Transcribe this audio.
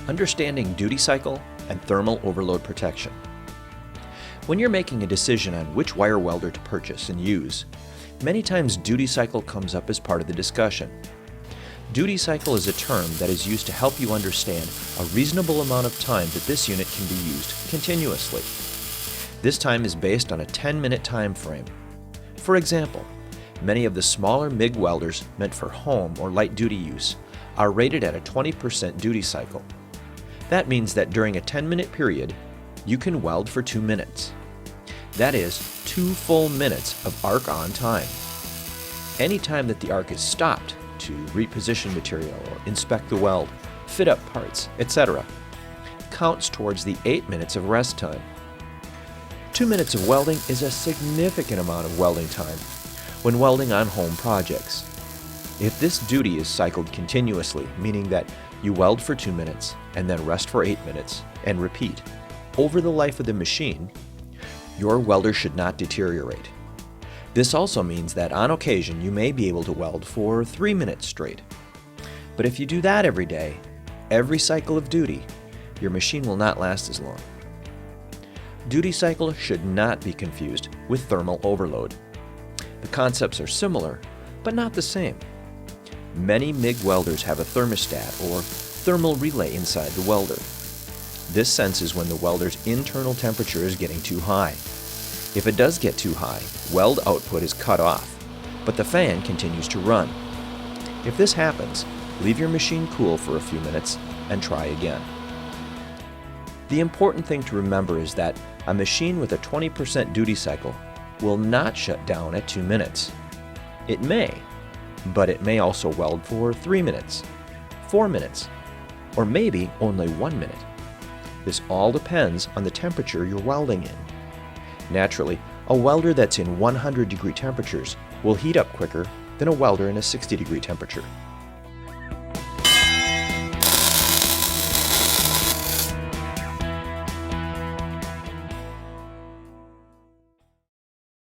Understanding duty cycle and thermal overload protection. When you're making a decision on which wire welder to purchase and use, many times duty cycle comes up as part of the discussion. Duty cycle is a term that is used to help you understand a reasonable amount of time that this unit can be used continuously. This time is based on a 10-minute time frame. For example, many of the smaller MIG welders meant for home or light duty use are rated at a 20% duty cycle. That means that during a 10-minute period, you can weld for 2 minutes. That is 2 full minutes of arc on time. Any time that the arc is stopped to reposition material or inspect the weld, fit up parts, etc., counts towards the 8 minutes of rest time. 2 minutes of welding is a significant amount of welding time when welding on home projects. If this duty is cycled continuously, meaning that you weld for 2 minutes and then rest for 8 minutes and repeat over the life of the machine, your welder should not deteriorate. This also means that on occasion you may be able to weld for 3 minutes straight. But if you do that every day, every cycle of duty, your machine will not last as long. Duty cycle should not be confused with thermal overload. The concepts are similar, but not the same. Many MIG welders have a thermostat or thermal relay inside the welder. This senses when the welder's internal temperature is getting too high. If it does get too high, weld output is cut off, but the fan continues to run. If this happens, leave your machine cool for a few minutes and try again. The important thing to remember is that a machine with a 20% duty cycle will not shut down at 2 minutes. It may, but it may also weld for 3 minutes, 4 minutes, or maybe only 1 minute. This all depends on the temperature you're welding in. Naturally, a welder that's in 100-degree temperatures will heat up quicker than a welder in a 60-degree temperature.